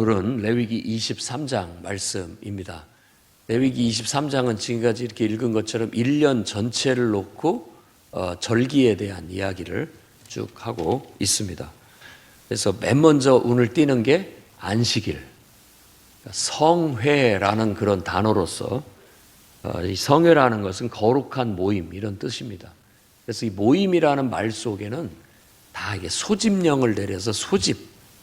오늘은 레위기 23장 말씀입니다. 레위기 23장은 지금까지 이렇게 읽은 것처럼 1년 전체를 놓고 절기에 대한 이야기를 쭉 하고 있습니다. 그래서 맨 먼저 운을 띄는 게 안식일, 성회라는 그런 단어로서 이 성회라는 것은 거룩한 모임 이런 뜻입니다. 그래서 이 모임이라는 말 속에는 다 이게 소집령을 내려서 소집,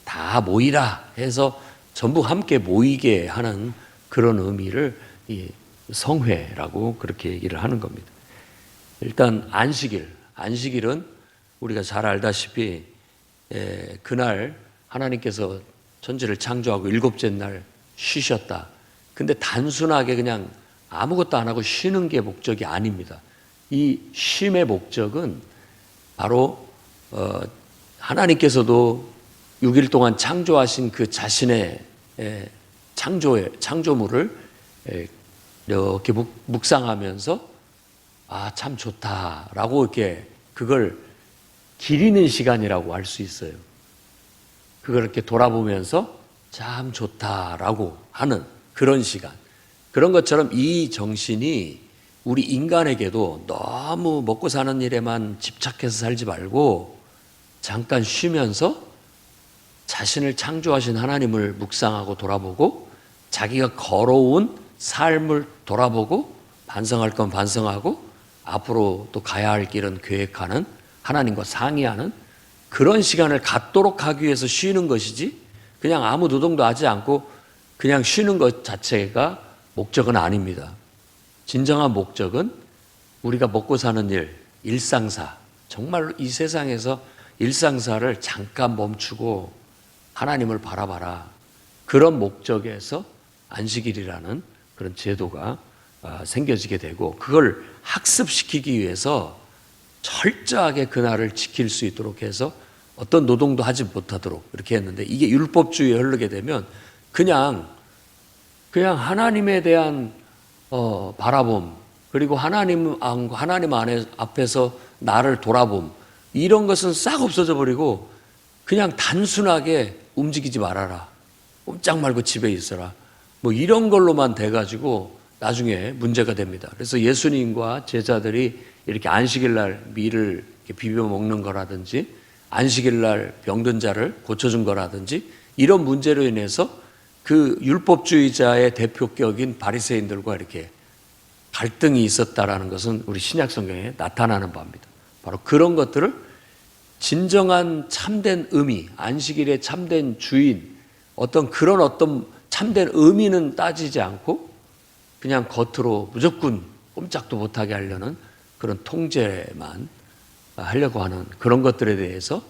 다 모이라 해서 전부 함께 모이게 하는 그런 의미를 이 성회라고 그렇게 얘기를 하는 겁니다. 일단 안식일은 우리가 잘 알다시피 그날 하나님께서 천지를 창조하고 일곱째 날 쉬셨다. 근데 단순하게 그냥 아무것도 안 하고 쉬는 게 목적이 아닙니다. 이 쉼의 목적은 바로 하나님께서도 6일 동안 창조하신 그 자신의 창조물을 이렇게 묵상하면서 아, 참 좋다라고 이렇게 그걸 기리는 시간이라고 할 수 있어요. 그걸 이렇게 돌아보면서 참 좋다라고 하는 그런 시간. 그런 것처럼 이 정신이 우리 인간에게도 너무 먹고 사는 일에만 집착해서 살지 말고 잠깐 쉬면서 자신을 창조하신 하나님을 묵상하고 돌아보고 자기가 걸어온 삶을 돌아보고 반성할 건 반성하고 앞으로 또 가야 할 길은 계획하는 하나님과 상의하는 그런 시간을 갖도록 하기 위해서 쉬는 것이지 그냥 아무 노동도 하지 않고 그냥 쉬는 것 자체가 목적은 아닙니다. 진정한 목적은 우리가 먹고 사는 일, 일상사, 정말로 이 세상에서 일상사를 잠깐 멈추고 하나님을 바라봐라. 그런 목적에서 안식일이라는 그런 제도가 생겨지게 되고 그걸 학습시키기 위해서 철저하게 그날을 지킬 수 있도록 해서 어떤 노동도 하지 못하도록 이렇게 했는데 이게 율법주의에 흐르게 되면 그냥 하나님에 대한 바라봄 그리고 하나님 앞에서 나를 돌아봄 이런 것은 싹 없어져 버리고 그냥 단순하게 움직이지 말아라. 꼼짝 말고 집에 있어라. 뭐 이런 걸로만 돼가지고 나중에 문제가 됩니다. 그래서 예수님과 제자들이 이렇게 안식일날 밀을 이렇게 비벼 먹는 거라든지 안식일날 병든 자를 고쳐준 거라든지 이런 문제로 인해서 그 율법주의자의 대표격인 바리새인들과 이렇게 갈등이 있었다라는 것은 우리 신약 성경에 나타나는 바입니다. 바로 그런 것들을 진정한 참된 의미, 안식일의 참된 주인, 어떤 참된 의미는 따지지 않고 그냥 겉으로 무조건 꼼짝도 못하게 하려는 그런 통제만 하려고 하는 그런 것들에 대해서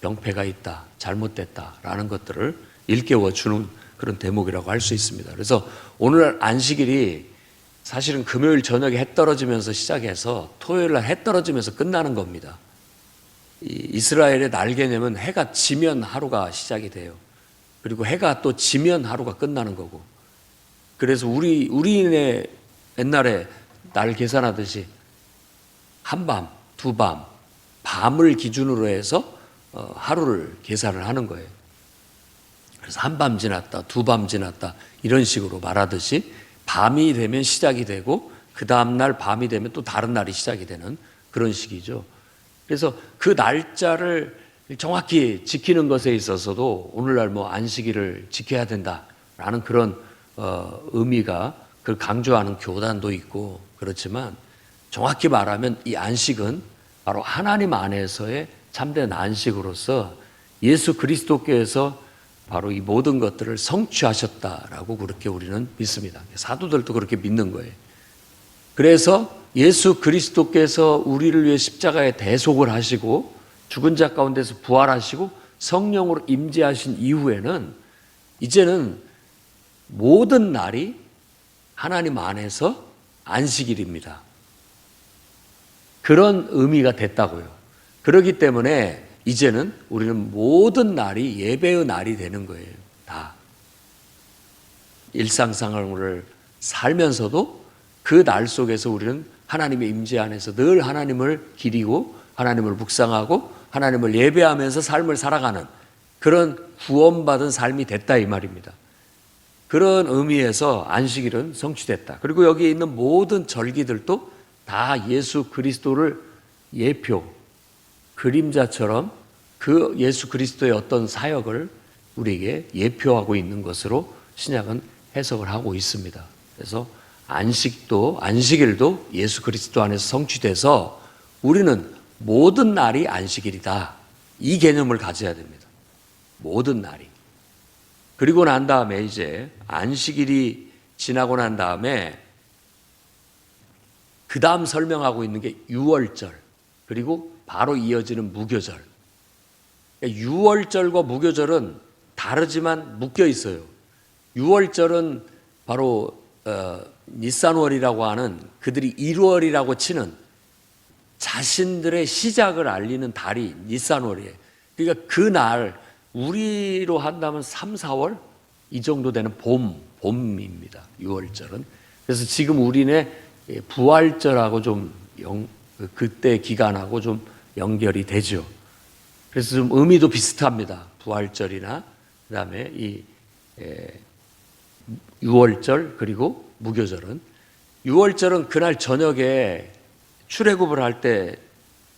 병폐가 있다, 잘못됐다라는 것들을 일깨워주는 그런 대목이라고 할 수 있습니다. 그래서 오늘 안식일이 사실은 금요일 저녁에 해 떨어지면서 시작해서 토요일 날 해 떨어지면서 끝나는 겁니다. 이스라엘의 날 개념은 해가 지면 하루가 시작이 돼요. 그리고 해가 또 지면 하루가 끝나는 거고. 그래서 우리네 옛날에 날 계산하듯이 한밤, 두밤, 밤을 기준으로 해서 하루를 계산을 하는 거예요. 그래서 한밤 지났다, 두밤 지났다 이런 식으로 말하듯이 밤이 되면 시작이 되고 그 다음날 밤이 되면 또 다른 날이 시작이 되는 그런 식이죠. 그래서 그 날짜를 정확히 지키는 것에 있어서도 오늘날 뭐 안식일을 지켜야 된다라는 그런 의미가 그걸 강조하는 교단도 있고 그렇지만 정확히 말하면 이 안식은 바로 하나님 안에서의 참된 안식으로서 예수 그리스도께서 바로 이 모든 것들을 성취하셨다라고 그렇게 우리는 믿습니다. 사도들도 그렇게 믿는 거예요. 그래서 예수 그리스도께서 우리를 위해 십자가에 대속을 하시고 죽은 자 가운데서 부활하시고 성령으로 임재하신 이후에는 이제는 모든 날이 하나님 안에서 안식일입니다. 그런 의미가 됐다고요. 그렇기 때문에 이제는 우리는 모든 날이 예배의 날이 되는 거예요. 다. 일상생활을 살면서도 그 날 속에서 우리는 하나님의 임재 안에서 늘 하나님을 기리고 하나님을 묵상하고 하나님을 예배하면서 삶을 살아가는 그런 구원받은 삶이 됐다 이 말입니다. 그런 의미에서 안식일은 성취됐다. 그리고 여기 있는 모든 절기들도 다 예수 그리스도를 예표, 그림자처럼 그 예수 그리스도의 어떤 사역을 우리에게 예표하고 있는 것으로 신약은 해석을 하고 있습니다. 그래서 안식일도 예수 그리스도 안에서 성취돼서 우리는 모든 날이 안식일이다. 이 개념을 가져야 됩니다. 모든 날이. 그리고 난 다음에 이제 안식일이 지나고 난 다음에 그 다음 설명하고 있는 게 유월절, 그리고 바로 이어지는 무교절. 유월절과 무교절은 다르지만 묶여 있어요. 유월절은 바로 니산월이라고 하는 그들이 1월이라고 치는 자신들의 시작을 알리는 달이 니산월이에요. 그러니까 그날 우리로 한다면 3, 4월 이 정도 되는 봄입니다. 유월절은. 그래서 지금 우리네 부활절하고 좀 그때 기간하고 좀 연결이 되죠. 그래서 좀 의미도 비슷합니다. 부활절이나 그다음에 이 유월절 그리고 무교절은. 유월절은 그날 저녁에 출애굽을 할 때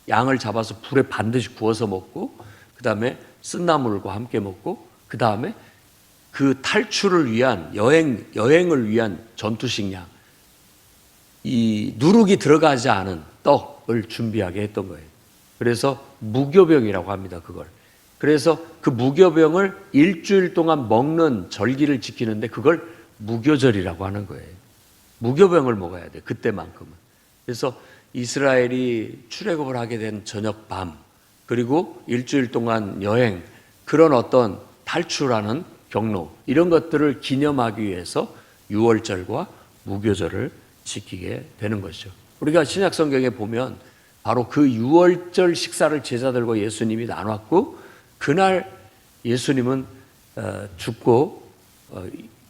양을 잡아서 불에 반드시 구워서 먹고 그다음에 쓴나물과 함께 먹고 그다음에 그 탈출을 위한 여행을 위한 전투식량, 이 누룩이 들어가지 않은 떡을 준비하게 했던 거예요. 그래서 무교병이라고 합니다. 그걸. 그래서 그 무교병을 일주일 동안 먹는 절기를 지키는데 그걸 무교절이라고 하는 거예요. 무교병을 먹어야 돼. 그때만큼은. 그래서 이스라엘이 출애굽을 하게 된 저녁 밤, 그리고 일주일 동안 여행, 그런 어떤 탈출하는 경로, 이런 것들을 기념하기 위해서 유월절과 무교절을 지키게 되는 것이죠. 우리가 신약 성경에 보면 바로 그 유월절 식사를 제자들과 예수님이 나눴고 그날 예수님은 죽고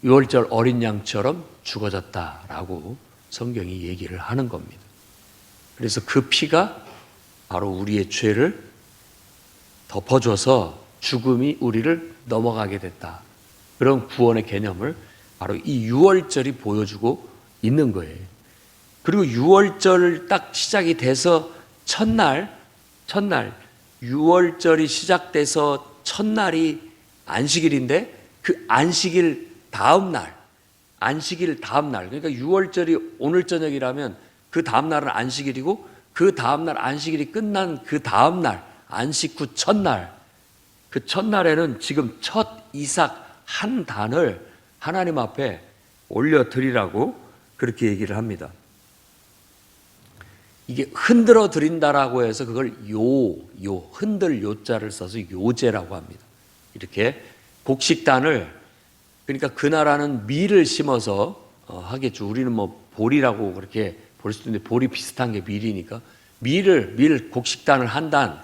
유월절 어린 양처럼 죽어졌다라고 성경이 얘기를 하는 겁니다. 그래서 그 피가 바로 우리의 죄를 덮어줘서 죽음이 우리를 넘어가게 됐다. 그런 구원의 개념을 바로 이 유월절이 보여주고 있는 거예요. 그리고 유월절 딱 시작이 돼서 첫날 유월절이 시작돼서 첫날이 안식일인데 그 안식일 다음 날, 그러니까 유월절이 오늘 저녁이라면 그 다음 날은 안식일이고 그 다음 날 안식일이 끝난 그 다음 날, 안식 후 첫날, 그 첫날에는 지금 첫 이삭 한 단을 하나님 앞에 올려드리라고 그렇게 얘기를 합니다. 이게 흔들어 드린다라고 해서 그걸 흔들 요자를 써서 요제라고 합니다. 이렇게 곡식단을, 그러니까 그 나라는 밀을 심어서 하겠죠. 우리는 뭐 보리라고 그렇게 볼 수도 있는데 보리 비슷한 게 밀이니까 밀 곡식단을 한 단,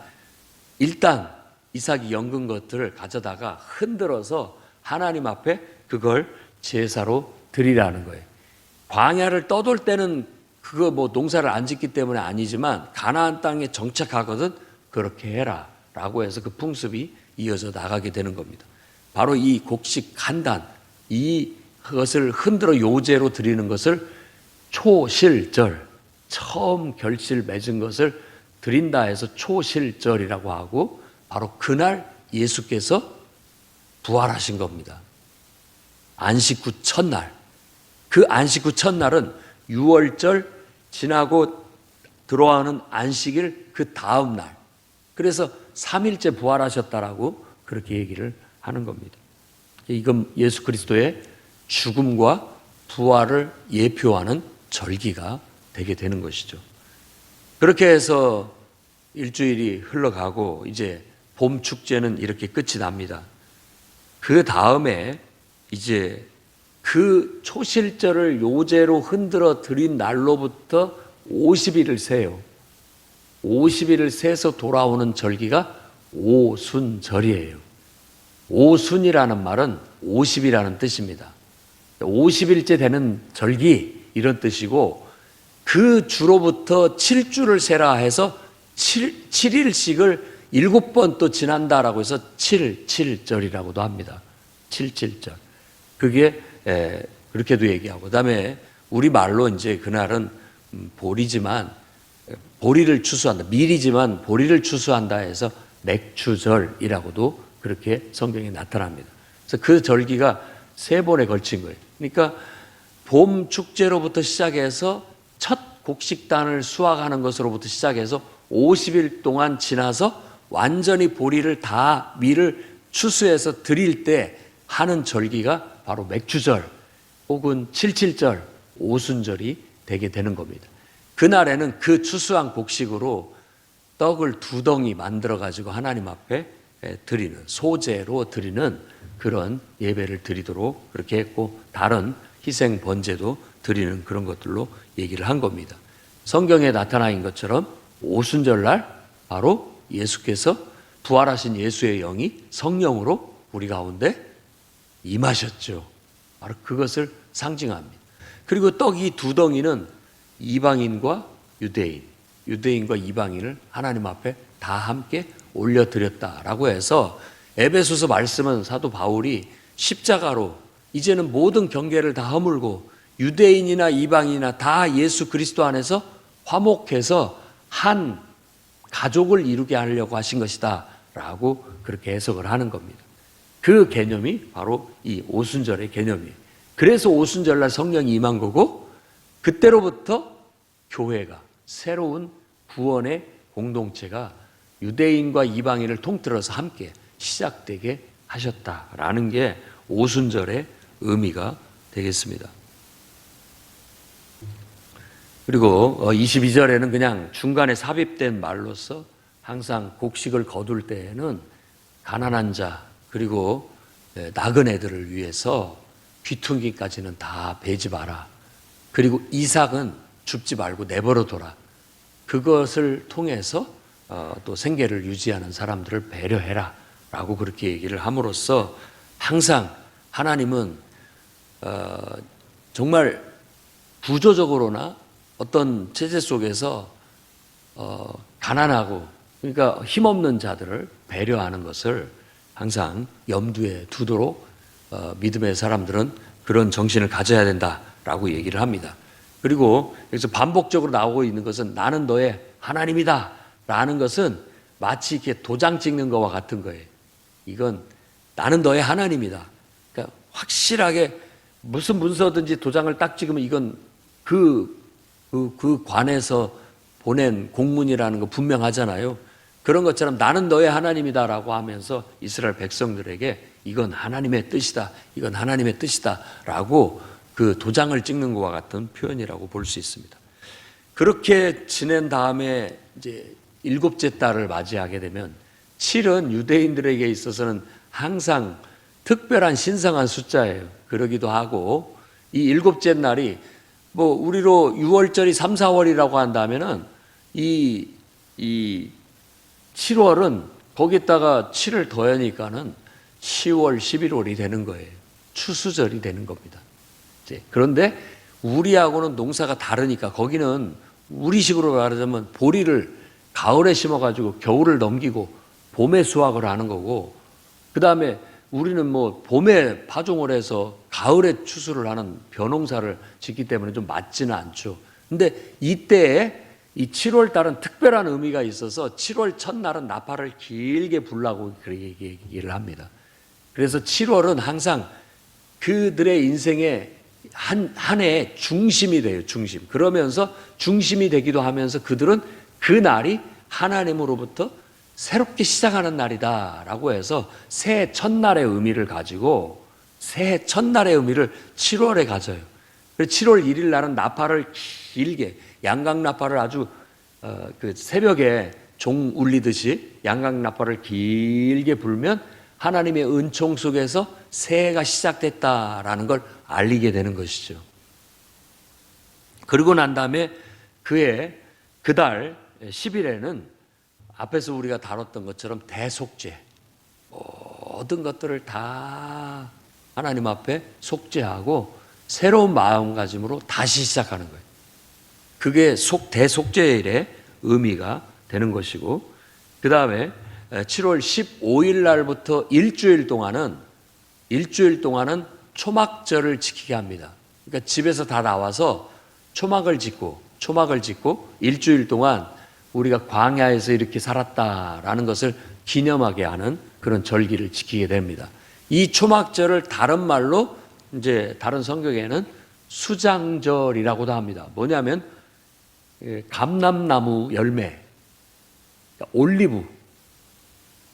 일단 이삭이 연근 것들을 가져다가 흔들어서 하나님 앞에 그걸 제사로 드리라는 거예요. 광야를 떠돌 때는 그거 뭐 농사를 안 짓기 때문에 아니지만 가나안 땅에 정착하거든 그렇게 해라 라고 해서 그 풍습이 이어져 나가게 되는 겁니다. 바로 이 곡식 한 단, 이것을 흔들어 요제로 드리는 것을 초실절, 처음 결실 맺은 것을 드린다 해서 초실절이라고 하고 바로 그날 예수께서 부활하신 겁니다. 안식 후 첫날. 그 안식 후 첫날은 유월절 지나고 들어가는 안식일 그 다음 날. 그래서 3일째 부활하셨다라고 그렇게 얘기를 하는 겁니다. 이건 예수 그리스도의 죽음과 부활을 예표하는 절기가 되게 되는 것이죠. 그렇게 해서 일주일이 흘러가고 이제 봄 축제는 이렇게 끝이 납니다. 그 다음에 이제 그 초실절을 요제로 흔들어 드린 날로부터 50일을 세요. 50일을 세서 돌아오는 절기가 오순절이에요. 오순이라는 말은 50이라는 뜻입니다. 50일째 되는 절기 이런 뜻이고 그 주로부터 7주를 세라 해서 7일씩을 7번 또 지난다라고 해서 7절이라고도 합니다. 7절. 그게 그렇게도 얘기하고, 그다음에 우리 말로 이제 그날은 보리지만 보리를 추수한다. 밀이지만 보리를 추수한다 해서 맥추절이라고도 그렇게 성경에 나타납니다. 그래서 그 절기가 3번에 걸친 거예요. 그러니까 봄 축제로부터 시작해서 첫 곡식단을 수확하는 것으로부터 시작해서 50일 동안 지나서 완전히 보리를 다 밀을 추수해서 드릴 때 하는 절기가 바로 맥추절 혹은 77절, 오순절이 되게 되는 겁니다. 그날에는 그 추수한 곡식으로 떡을 2덩이 만들어 가지고 하나님 앞에 드리는, 소제로 드리는 그런 예배를 드리도록 그렇게 했고, 다른 희생 번제도 드리는 그런 것들로 얘기를 한 겁니다. 성경에 나타나인 것처럼 오순절날 바로 예수께서 부활하신 예수의 영이 성령으로 우리 가운데 임하셨죠. 바로 그것을 상징합니다. 그리고 떡 이 2덩이는 이방인과 유대인, 유대인과 이방인을 하나님 앞에 다 함께 올려드렸다라고 해서 에베소서 말씀은 사도 바울이 십자가로 이제는 모든 경계를 다 허물고 유대인이나 이방인이나 다 예수 그리스도 안에서 화목해서 한 가족을 이루게 하려고 하신 것이다 라고 그렇게 해석을 하는 겁니다. 그 개념이 바로 이 오순절의 개념이에요. 그래서 오순절날 성령이 임한 거고, 그때로부터 교회가, 새로운 구원의 공동체가 유대인과 이방인을 통틀어서 함께 시작되게 하셨다라는 게 오순절의 의미가 되겠습니다. 그리고 22절에는 그냥 중간에 삽입된 말로서 항상 곡식을 거둘 때에는 가난한 자 그리고 나그네들을 위해서 귀퉁이까지는 다 베지 마라. 그리고 이삭은 줍지 말고 내버려 둬라. 그것을 통해서 또 생계를 유지하는 사람들을 배려해라 라고 그렇게 얘기를 함으로써 항상 하나님은 정말 구조적으로나 어떤 체제 속에서 가난하고 그러니까 힘없는 자들을 배려하는 것을 항상 염두에 두도록 믿음의 사람들은 그런 정신을 가져야 된다라고 얘기를 합니다. 그리고 여기서 반복적으로 나오고 있는 것은 나는 너의 하나님이다 라는 것은 마치 이렇게 도장 찍는 것과 같은 거예요. 이건 나는 너의 하나님이다. 그러니까 확실하게 무슨 문서든지 도장을 딱 찍으면 이건 그 관에서 보낸 공문이라는 거 분명하잖아요. 그런 것처럼 나는 너의 하나님이다라고 하면서 이스라엘 백성들에게 이건 하나님의 뜻이다. 이건 하나님의 뜻이다. 라고 그 도장을 찍는 것과 같은 표현이라고 볼 수 있습니다. 그렇게 지낸 다음에 이제 7째 달을 맞이하게 되면 7은 유대인들에게 있어서는 항상 특별한 신성한 숫자예요. 그러기도 하고 이 7째 날이 뭐 우리로 6월절이 3, 4월이라고 한다면은 이 7월은 거기다가 7을 더하니까는 10월, 11월이 되는 거예요. 추수절이 되는 겁니다. 그런데 우리하고는 농사가 다르니까 거기는 우리식으로 말하자면 보리를 가을에 심어가지고 겨울을 넘기고 봄에 수확을 하는 거고, 그 다음에 우리는 뭐 봄에 파종을 해서 가을에 추수를 하는 벼농사를 짓기 때문에 좀 맞지는 않죠. 근데 이때에 이 7월 달은 특별한 의미가 있어서 7월 첫날은 나팔을 길게 불라고 그렇게 얘기를 합니다. 그래서 7월은 항상 그들의 인생의 한 해의 중심이 돼요. 중심. 그러면서 중심이 되기도 하면서 그들은 그 날이 하나님으로부터 새롭게 시작하는 날이다라고 해서 새해 첫날의 의미를 가지고 새해 첫날의 의미를 7월에 가져요. 그래서 7월 1일 날은 나팔을 길게 양각 나팔을 아주 그 새벽에 종 울리듯이 양각 나팔을 길게 불면 하나님의 은총 속에서 새해가 시작됐다라는 걸 알리게 되는 것이죠. 그리고 난 다음에 그달 10일에는 앞에서 우리가 다뤘던 것처럼 대속죄, 모든 것들을 다 하나님 앞에 속죄하고 새로운 마음가짐으로 다시 시작하는 거예요. 그게 대속죄일의 의미가 되는 것이고, 그 다음에 7월 15일 날부터 일주일 동안은 초막절을 지키게 합니다. 그러니까 집에서 다 나와서 초막을 짓고 일주일 동안 우리가 광야에서 이렇게 살았다라는 것을 기념하게 하는 그런 절기를 지키게 됩니다. 이 초막절을 다른 말로 이제 다른 성경에는 수장절이라고도 합니다. 뭐냐면 감람나무 열매, 올리브,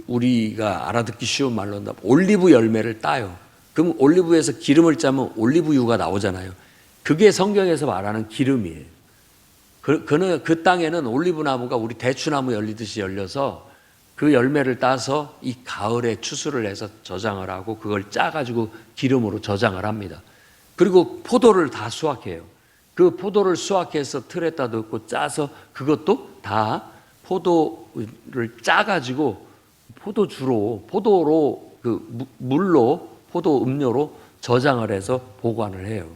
우리가 알아듣기 쉬운 말로 올리브 열매를 따요. 그럼 올리브에서 기름을 짜면 올리브유가 나오잖아요. 그게 성경에서 말하는 기름이에요. 그 땅에는 올리브 나무가 우리 대추나무 열리듯이 열려서 그 열매를 따서 이 가을에 추수를 해서 저장을 하고 그걸 짜가지고 기름으로 저장을 합니다. 그리고 포도를 다 수확해요. 그 포도를 수확해서 틀에다 넣고 짜서 그것도 다 포도를 짜가지고 포도로 그 물로 포도 음료로 저장을 해서 보관을 해요.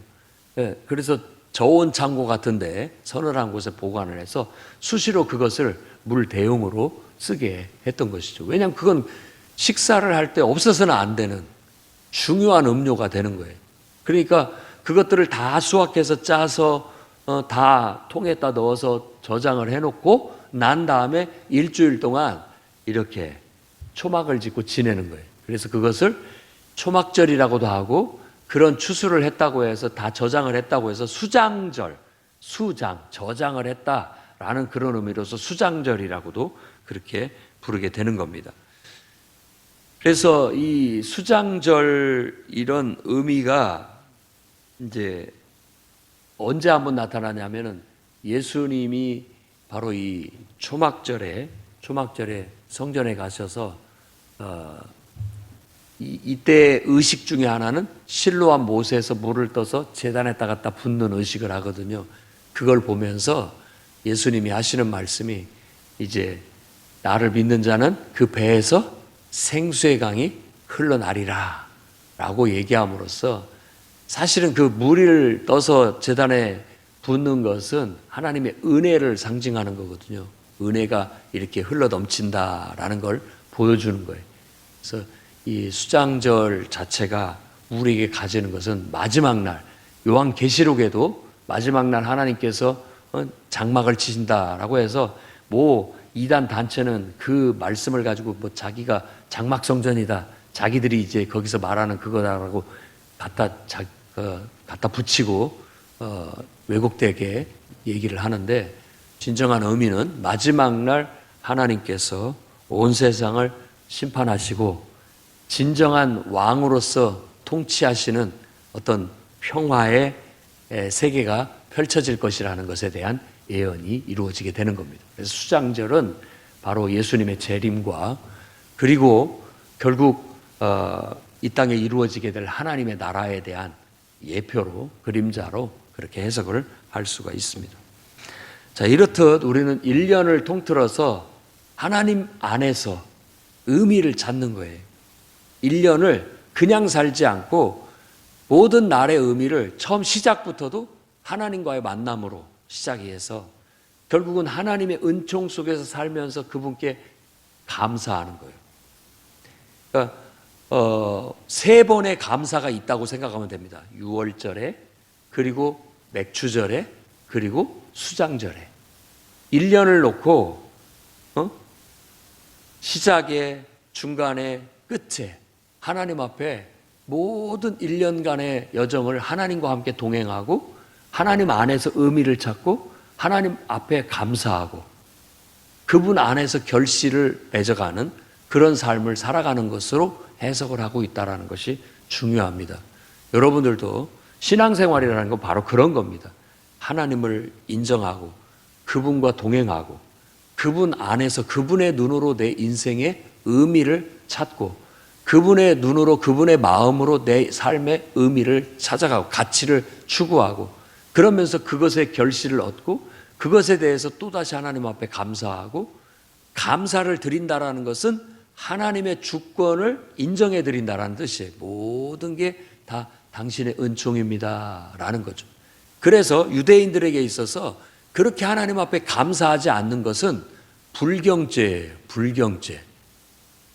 그래서 저온 창고 같은데 서늘한 곳에 보관을 해서 수시로 그것을 물 대용으로 쓰게 했던 것이죠. 왜냐하면 그건 식사를 할 때 없어서는 안 되는 중요한 음료가 되는 거예요. 그러니까 그것들을 다 수확해서 짜서 다 통에다 넣어서 저장을 해놓고 난 다음에 일주일 동안 이렇게 초막을 짓고 지내는 거예요. 그래서 그것을 초막절이라고도 하고 그런 추수를 했다고 해서 다 저장을 했다고 해서 수장절, 저장을 했다라는 그런 의미로서 수장절이라고도 그렇게 부르게 되는 겁니다. 그래서 이 수장절 이런 의미가 이제 언제 한번 나타나냐면은 예수님이 바로 이 초막절에 성전에 가셔서 이때 의식 중에 하나는 실로암 못에서 물을 떠서 제단에다 갖다 붓는 의식을 하거든요. 그걸 보면서 예수님이 하시는 말씀이 이제 나를 믿는 자는 그 배에서 생수의 강이 흘러나리라 라고 얘기함으로써 사실은 그 물을 떠서 제단에 붓는 것은 하나님의 은혜를 상징하는 거거든요. 은혜가 이렇게 흘러넘친다라는 걸 보여주는 거예요. 그래서 이 수장절 자체가 우리에게 가지는 것은 마지막 날, 요한계시록에도 마지막 날 하나님께서 장막을 치신다라고 해서 이단 단체는 그 말씀을 가지고 자기가 장막 성전이다, 자기들이 이제 거기서 말하는 그거다라고 갖다 붙이고 왜곡되게 얘기를 하는데, 진정한 의미는 마지막 날 하나님께서 온 세상을 심판하시고 진정한 왕으로서 통치하시는 어떤 평화의 세계가 펼쳐질 것이라는 것에 대한 예언이 이루어지게 되는 겁니다. 그래서 수장절은 바로 예수님의 재림과 그리고 결국 이 땅에 이루어지게 될 하나님의 나라에 대한 예표로, 그림자로 그렇게 해석을 할 수가 있습니다. 자, 이렇듯 우리는 1년을 통틀어서 하나님 안에서 의미를 찾는 거예요. 1년을 그냥 살지 않고 모든 날의 의미를 처음 시작부터도 하나님과의 만남으로 시작해서 결국은 하나님의 은총 속에서 살면서 그분께 감사하는 거예요. 그러니까 3번의 감사가 있다고 생각하면 됩니다. 유월절에, 그리고 맥주절에, 그리고 수장절에. 1년을 놓고 시작에, 중간에, 끝에 하나님 앞에 모든 1년간의 여정을 하나님과 함께 동행하고 하나님 안에서 의미를 찾고 하나님 앞에 감사하고 그분 안에서 결실을 맺어가는 그런 삶을 살아가는 것으로 해석을 하고 있다는 것이 중요합니다. 여러분들도 신앙생활이라는 건 바로 그런 겁니다. 하나님을 인정하고 그분과 동행하고 그분 안에서 그분의 눈으로 내 인생의 의미를 찾고 그분의 눈으로 그분의 마음으로 내 삶의 의미를 찾아가고 가치를 추구하고 그러면서 그것의 결실을 얻고 그것에 대해서 또다시 하나님 앞에 감사하고 감사를 드린다라는 것은 하나님의 주권을 인정해 드린다라는 뜻이에요. 모든 게 다 당신의 은총입니다 라는 거죠. 그래서 유대인들에게 있어서 그렇게 하나님 앞에 감사하지 않는 것은 불경죄예요. 불경죄.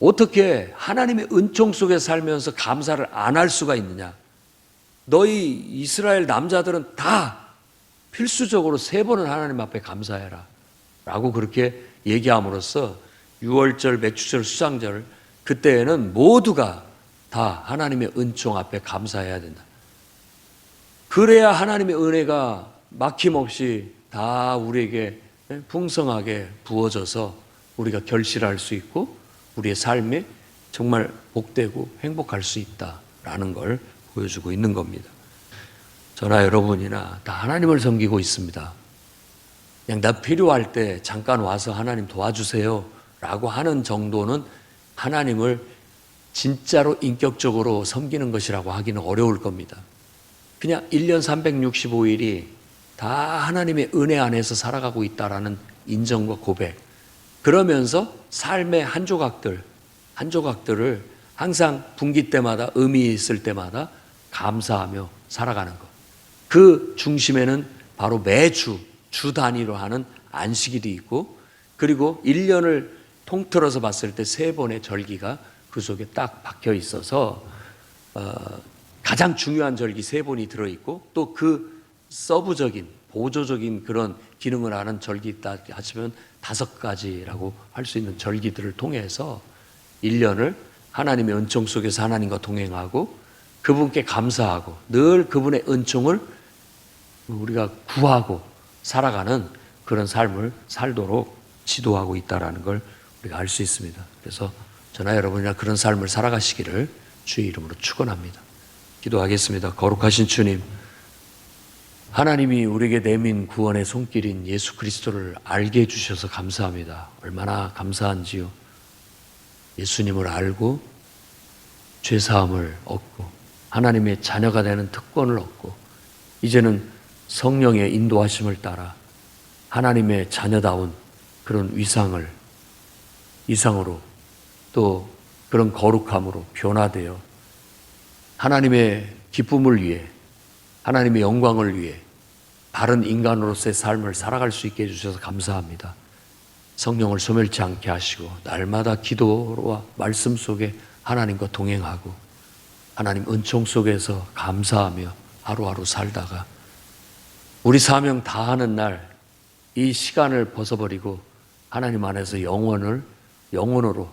어떻게 하나님의 은총 속에 살면서 감사를 안 할 수가 있느냐? 너희 이스라엘 남자들은 다 필수적으로 3번은 하나님 앞에 감사해라 라고 그렇게 얘기함으로써 유월절, 맥주절, 수장절 그때에는 모두가 다 하나님의 은총 앞에 감사해야 된다. 그래야 하나님의 은혜가 막힘없이 다 우리에게 풍성하게 부어져서 우리가 결실할 수 있고 우리의 삶이 정말 복되고 행복할 수 있다라는 걸 보여주고 있는 겁니다. 저나 여러분이나 다 하나님을 섬기고 있습니다. 그냥 나 필요할 때 잠깐 와서 하나님 도와주세요 라고 하는 정도는 하나님을 진짜로 인격적으로 섬기는 것이라고 하기는 어려울 겁니다. 그냥 1년 365일이 다 하나님의 은혜 안에서 살아가고 있다라는 인정과 고백, 그러면서 삶의 한 조각들을 항상 분기 때마다 의미 있을 때마다 감사하며 살아가는 것. 그 중심에는 바로 매주 주 단위로 하는 안식일이 있고, 그리고 1년을 통틀어서 봤을 때 3번의 절기가 그 속에 딱 박혀 있어서 가장 중요한 절기 3번이 들어있고, 또 그 서브적인 보조적인 그런 기능을 하는 절기 있다 하시면 5가지라고 할 수 있는 절기들을 통해서 1년을 하나님의 은총 속에서 하나님과 동행하고 그분께 감사하고 늘 그분의 은총을 우리가 구하고 살아가는 그런 삶을 살도록 지도하고 있다는 걸 우리가 알 수 있습니다. 그래서 저나 여러분이나 그런 삶을 살아가시기를 주의 이름으로 축원합니다. 기도하겠습니다. 거룩하신 주님, 하나님이 우리에게 내민 구원의 손길인 예수 그리스도를 알게 해주셔서 감사합니다. 얼마나 감사한지요. 예수님을 알고 죄사함을 얻고 하나님의 자녀가 되는 특권을 얻고 이제는 성령의 인도하심을 따라 하나님의 자녀다운 그런 이상으로 또 그런 거룩함으로 변화되어 하나님의 기쁨을 위해, 하나님의 영광을 위해 바른 인간으로서의 삶을 살아갈 수 있게 해주셔서 감사합니다. 성령을 소멸치 않게 하시고 날마다 기도와 말씀 속에 하나님과 동행하고 하나님 은총 속에서 감사하며 하루하루 살다가 우리 사명 다하는 날 이 시간을 벗어버리고 하나님 안에서 영원으로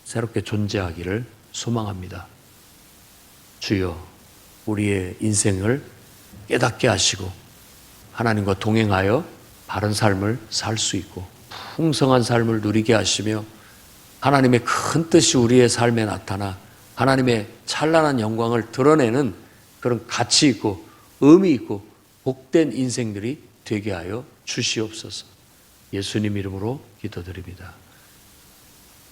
새롭게 존재하기를 소망합니다. 주여, 우리의 인생을 깨닫게 하시고 하나님과 동행하여 바른 삶을 살 수 있고 풍성한 삶을 누리게 하시며 하나님의 큰 뜻이 우리의 삶에 나타나 하나님의 찬란한 영광을 드러내는 그런 가치 있고 의미 있고 복된 인생들이 되게 하여 주시옵소서. 예수님 이름으로 기도드립니다.